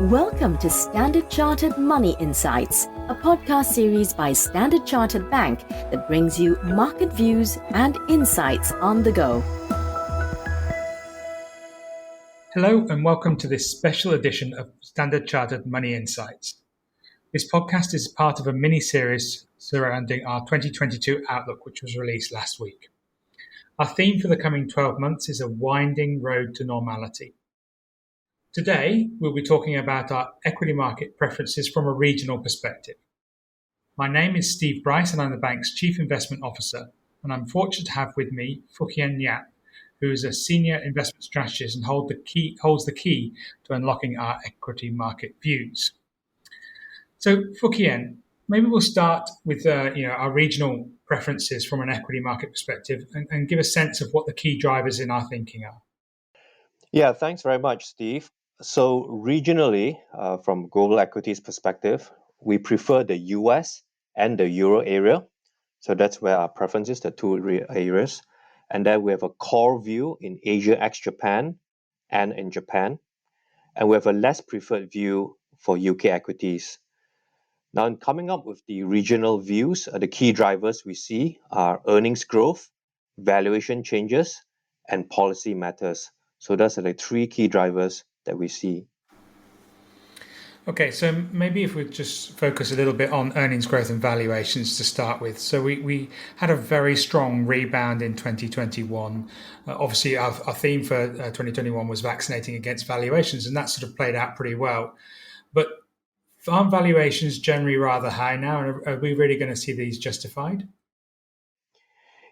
Welcome to Standard Chartered Money Insights, a podcast series by Standard Chartered Bank that brings you market views and insights on the go. Hello and welcome to this special edition of Standard Chartered Money Insights. This podcast is part of a mini-series surrounding our 2022 outlook, which was released last week. Our theme for the coming 12 months is a winding road to normality. Today, we'll be talking about our equity market preferences from a regional perspective. My name is Steve Brice and I'm the bank's Chief Investment Officer, and I'm fortunate to have with me Fook Hien Yap, who is a senior investment strategist and holds the key to unlocking our equity market views. So, Fook Hien, maybe we'll start with our regional preferences from an equity market perspective and give a sense of what the key drivers in our thinking are. Yeah, thanks very much, Steve. So regionally, from global equities perspective, we prefer the US and the Euro area. So that's where our preference is, the two areas. And then we have a core view in Asia ex-Japan and in Japan. And we have a less preferred view for UK equities. Now, in coming up with the regional views, the key drivers we see are earnings growth, valuation changes, and policy matters. So those are the three key drivers that we see. Okay, so maybe if we just focus a little bit on earnings growth and valuations to start with. So we had a very strong rebound in 2021. Obviously, our theme for 2021 was vaccinating against valuations, and that sort of played out pretty well. But aren't valuations generally rather high now, and are we really going to see these justified?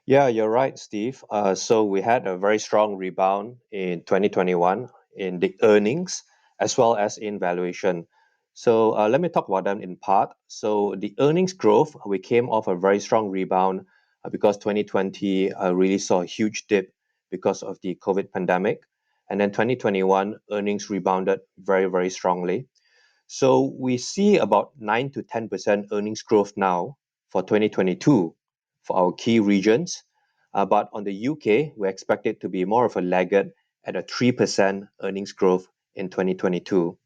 Yeah, you're right, Steve. So we had a very strong rebound in 2021 in the earnings as well as in valuation. So let me talk about them in part. So the earnings growth, we came off a very strong rebound because 2020 really saw a huge dip because of the COVID pandemic. And then 2021 earnings rebounded very, very strongly. So we see about 9 to 10% earnings growth now for 2022 for our key regions. But on the UK, we expect it to be more of a laggard at a 3% earnings growth in 2022.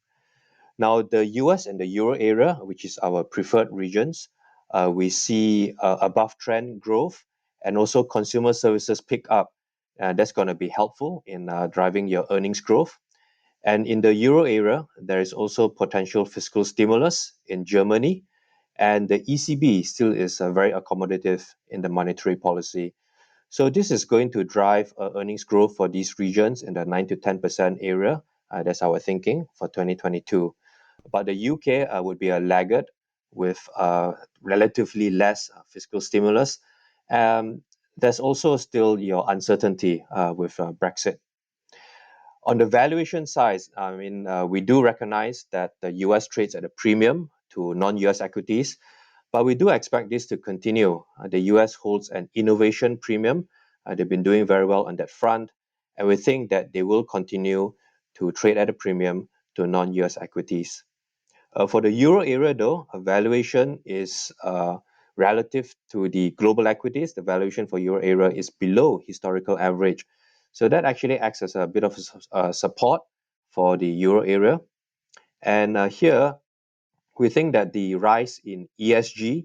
Now, the US and the Euro area, which is our preferred regions, we see above trend growth and also consumer services pick up. That's going to be helpful in driving your earnings growth. And in the Euro area, there is also potential fiscal stimulus in Germany. And the ECB still is very accommodative in the monetary policy. So this is going to drive earnings growth for these regions in the 9 to 10% area. That's our thinking for 2022. But the UK would be a laggard with relatively less fiscal stimulus. There's also still your uncertainty with Brexit. On the valuation side, we do recognize that the US trades at a premium to non-US equities, but we do expect this to continue. The US holds an innovation premium. They've been doing very well on that front, and we think that they will continue to trade at a premium to non-US equities. For the Euro area, though, a valuation is relative to the global equities. The valuation for Euro area is below historical average. So that actually acts as a bit of support for the Euro area. And here, we think that the rise in ESG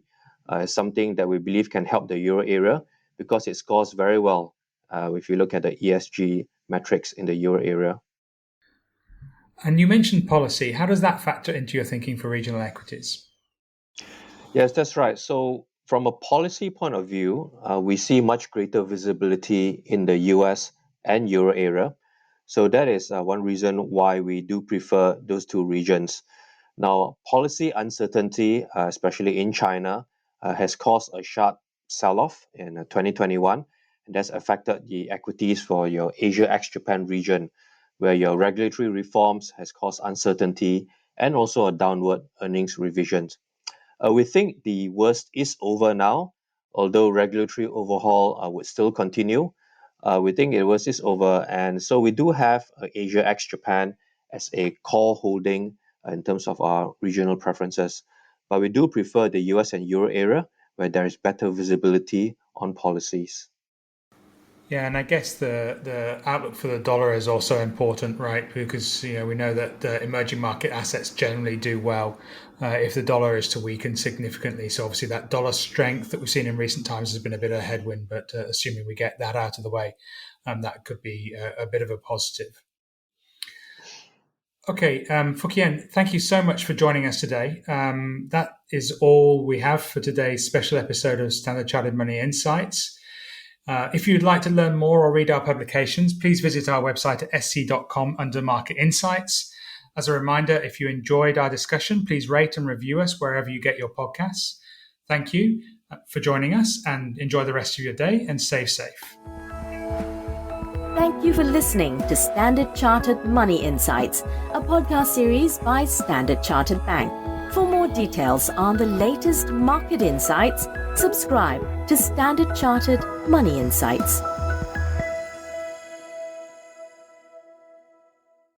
is something that we believe can help the Euro area because it scores very well if you look at the ESG metrics in the Euro area. And you mentioned policy. How does that factor into your thinking for regional equities? Yes, that's right. So from a policy point of view, we see much greater visibility in the US and Euro area. So that is one reason why we do prefer those two regions. Now, policy uncertainty, especially in China, has caused a sharp sell-off in 2021, and that's affected the equities for your Asia ex-Japan region, where your regulatory reforms has caused uncertainty and also a downward earnings revisions. We think the worst is over now, although regulatory overhaul would still continue. We think the worst is over, and so we do have Asia ex-Japan as a core holding in terms of our regional preferences. But we do prefer the US and Euro area where there is better visibility on policies. Yeah, and I guess the outlook for the dollar is also important, right? Because we know that the emerging market assets generally do well if the dollar is to weaken significantly. So obviously that dollar strength that we've seen in recent times has been a bit of a headwind, but assuming we get that out of the way, that could be a bit of a positive. Okay, Fook Hien, thank you so much for joining us today. That is all we have for today's special episode of Standard Chartered Money Insights. If you'd like to learn more or read our publications, please visit our website at sc.com under Market Insights. As a reminder, if you enjoyed our discussion, please rate and review us wherever you get your podcasts. Thank you for joining us, and enjoy the rest of your day and stay safe. Thank you for listening to Standard Chartered Money Insights, a podcast series by Standard Chartered Bank. For more details on the latest market insights, subscribe to Standard Chartered Money Insights.